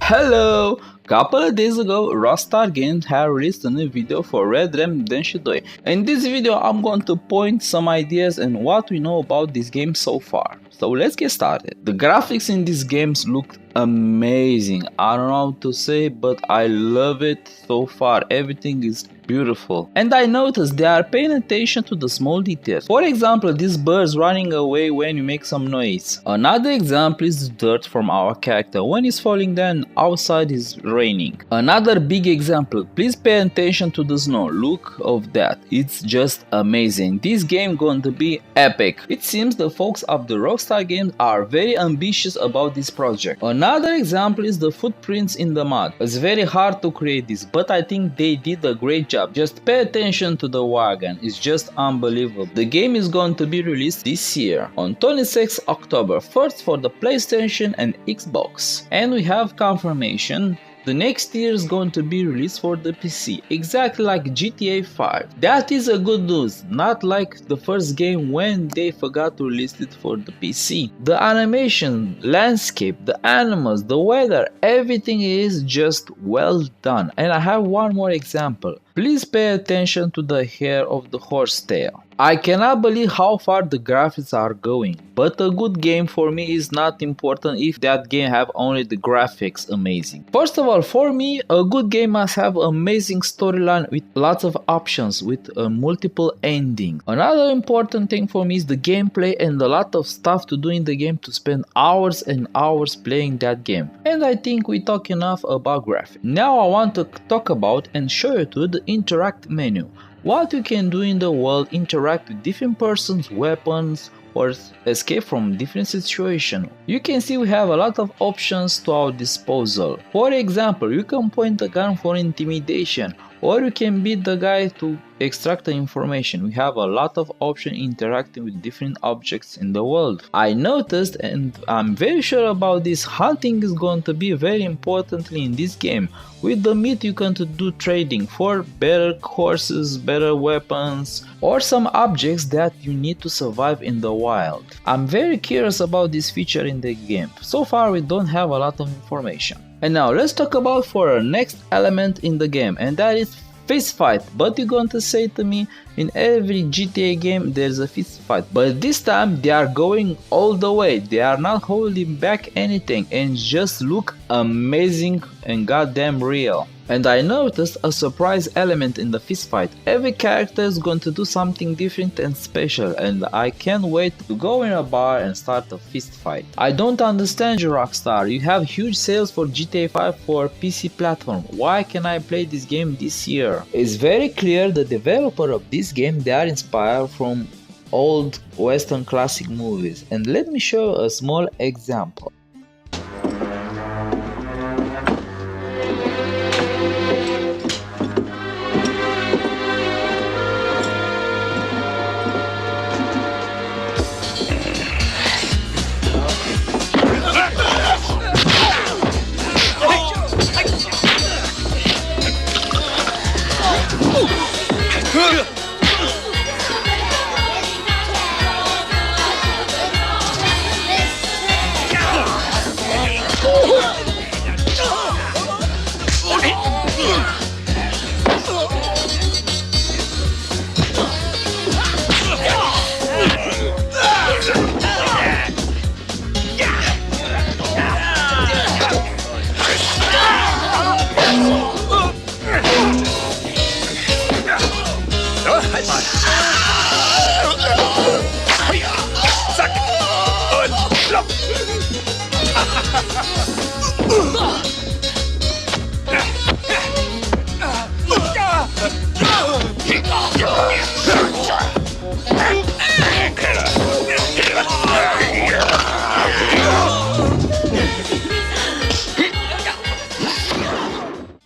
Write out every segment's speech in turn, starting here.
Hello! Couple of days ago, Rockstar Games had released a new video for Red Dead Redemption 2. In this video, I'm going to point some ideas and what we know about this game so far. So let's get started. The graphics in these games look amazing. I don't know what to say, but I love it so far. Everything is beautiful. And I noticed they are paying attention to the small details. For example, this bird's running away when you make some noise. Another example is the dirt from our character when he's falling down outside is raining. Another big example, please pay attention to the snow. Look of that, it's just amazing. This game going to be epic. It seems the folks of the Rockstar Games are very ambitious about this project. Another example is the footprints in the mud. It's very hard to create this, but I think they did a great job. Just pay attention to the wagon, it's just unbelievable. The game is going to be released this year on 26 October, first for the PlayStation and Xbox. And we have confirmation the next year is going to be released for the PC, exactly like GTA 5. That is a good news, not like the first game when they forgot to release it for the PC. The animation, landscape, the animals, the weather, everything is just well done. And I have one more example. Please pay attention to the hair of the horse tail. I cannot believe how far the graphics are going, but a good game for me is not important if that game have only the graphics amazing. First of all, for me, a good game must have amazing storyline with lots of options with a multiple ending. Another important thing for me is the gameplay and a lot of stuff to do in the game to spend hours and hours playing that game. And I think we talk enough about graphics. Now I want to talk about and show you to the interact menu. What you can do in the world, interact with different persons, weapons, or escape from different situations. You can see we have a lot of options to our disposal. For example, you can point a gun for intimidation, or you can beat the guy to extract the information. We have a lot of options interacting with different objects in the world. I noticed, and I'm very sure about this, hunting is going to be very importantly in this game. With the meat you can do trading for better horses, better weapons, or some objects that you need to survive in the wild. I'm very curious about this feature in the game. So far we don't have a lot of information. And now let's talk about for our next element in the game, and that is fist fight. But you're going to say to me, in every GTA game there's a fist fight, but this time they are going all the way. They are not holding back anything and just look amazing and goddamn real. And I noticed a surprise element in the fist fight. Every character is going to do something different and special, and I can't wait to go in a bar and start a fist fight. I don't understand you, Rockstar. You have huge sales for GTA 5 for PC platform. Why can I play this game this year? It's very clear the developer of this game, they are inspired from old Western classic movies. And let me show a small example.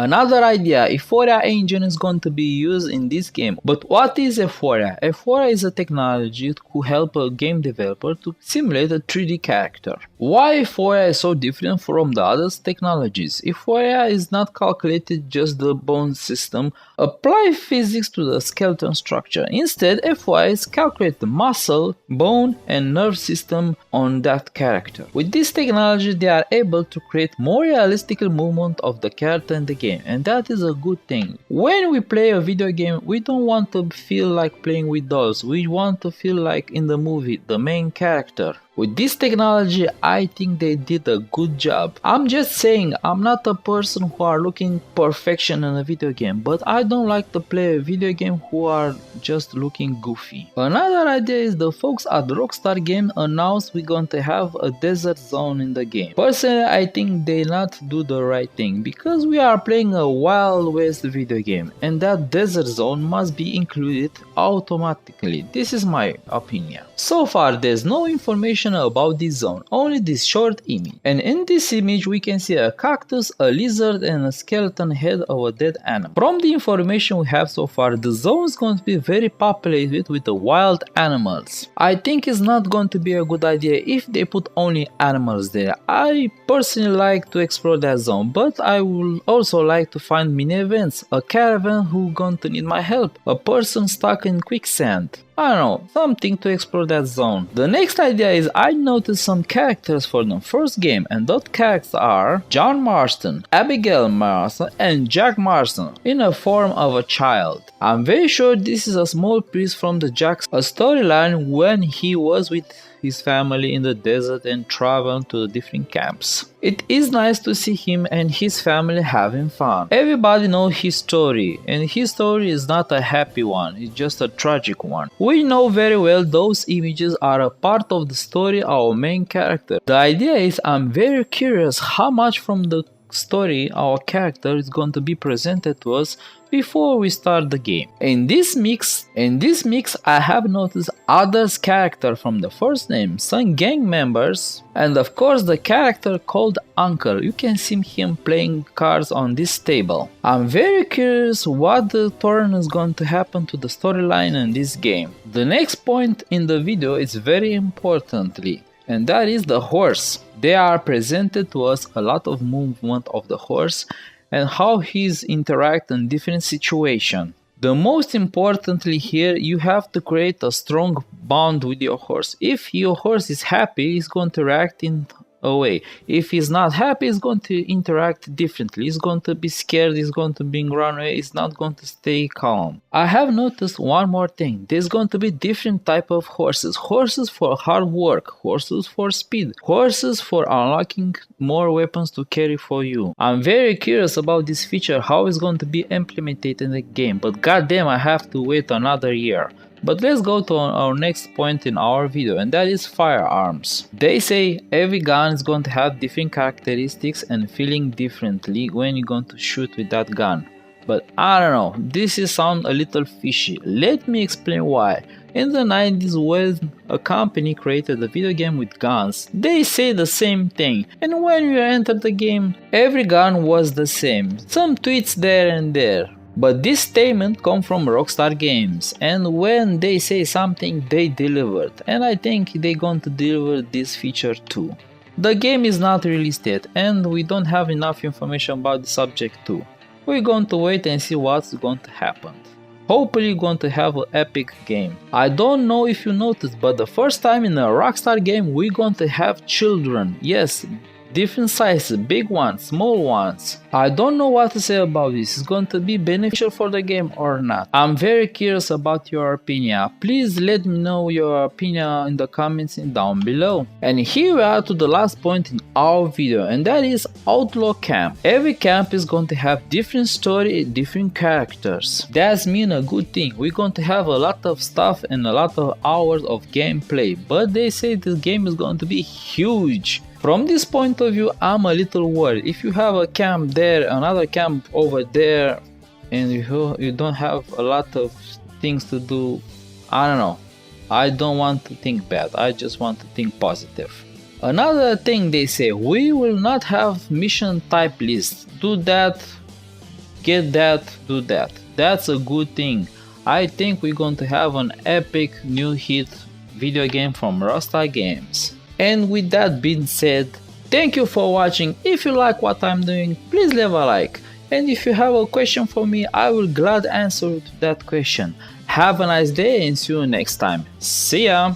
Another idea, Euphoria engine is going to be used in this game. But what is Euphoria? Euphoria is a technology to help a game developer to simulate a 3D character. Why Euphoria is so different from the other technologies? Euphoria is not calculated just the bone system, apply physics to the skeleton structure. Instead, Euphoria is calculate the muscle, bone and nerve system on that character. With this technology, they are able to create more realistic movement of the character in the game, and that is a good thing. When we play a video game, we don't want to feel like playing with dolls, we want to feel like in the movie, the main character. With this technology, I think they did a good job. I'm just saying, I'm not a person who are looking perfection in a video game, but I don't like to play a video game who are just looking goofy. Another idea is the folks at Rockstar Games announced we're going to have a desert zone in the game. Personally, I think they not do the right thing, because we are playing a Wild West video game, and that desert zone must be included automatically. This is my opinion. So far, there's no information about this zone, only this short image. And in this image we can see a cactus, a lizard and a skeleton head of a dead animal. From the information we have so far, the zone is going to be very populated with the wild animals. I think it's not going to be a good idea if they put only animals there. I personally like to explore that zone, but I would also like to find mini events, a caravan who going to need my help, a person stuck in quicksand. I don't know, something to explore that zone. The next idea is I noticed some characters for the first game, and those characters are John Marston, Abigail Marston and Jack Marston in a form of a child. I'm very sure this is a small piece from the Jack's storyline when he was with his family in the desert and traveled to the different camps. It is nice to see him and his family having fun. Everybody knows his story, and his story is not a happy one, it's just a tragic one. We know very well those images are a part of the story of our main character. The idea is I'm very curious how much from the story our character is going to be presented to us before we start the game. In this mix I have noticed others character from the first name, some gang members, and of course the character called Uncle. You can see him playing cards on this table. I'm very curious what the turn is going to happen to the storyline in this game. The next point in the video is very importantly, and that is the horse. They are presented to us a lot of movement of the horse and how he's interact in different situations. The most importantly here, you have to create a strong bond with your horse. If your horse is happy, he's going to react in a way. If he's not happy, he's going to interact differently. He's going to be scared, he's going to be run away, he's not going to stay calm. I have noticed one more thing. There's going to be different type of horses. Horses for hard work, horses for speed, horses for unlocking more weapons to carry for you. I'm very curious about this feature, how it's going to be implemented in the game, but goddamn, I have to wait another year. But let's go to our next point in our video, and that is firearms. They say every gun is going to have different characteristics and feeling differently when you're going to shoot with that gun. But I don't know, this is sound a little fishy. Let me explain why. In the 90s, when a company created a video game with guns, they say the same thing, and when you enter the game, every gun was the same. Some tweets there and there. But this statement comes from Rockstar Games, and when they say something, they delivered, and I think they're going to deliver this feature too. The game is not released yet, and we don't have enough information about the subject too. We're going to wait and see what's going to happen. Hopefully we're going to have an epic game. I don't know if you noticed, but the first time in a Rockstar game we're going to have children. Yes, different sizes, big ones, small ones. I don't know what to say about this. It's going to be beneficial for the game or not. I'm very curious about your opinion. Please let me know your opinion in the comments down below. And here we are to the last point in our video, and that is Outlaw Camp. Every camp is going to have different story, different characters. That's mean a good thing. We're going to have a lot of stuff and a lot of hours of gameplay, but they say this game is going to be huge. From this point of view, I'm a little worried. If you have a camp there, another camp over there, and you don't have a lot of things to do, I don't know. I don't want to think bad, I just want to think positive. Another thing they say, we will not have mission type lists. Do that get that, do that. That's a good thing. I think we're going to have an epic new hit video game from Rockstar Games. And with that being said, thank you for watching. If you like what I'm doing, please leave a like. And if you have a question for me, I will gladly answer to that question. Have a nice day and see you next time. See ya!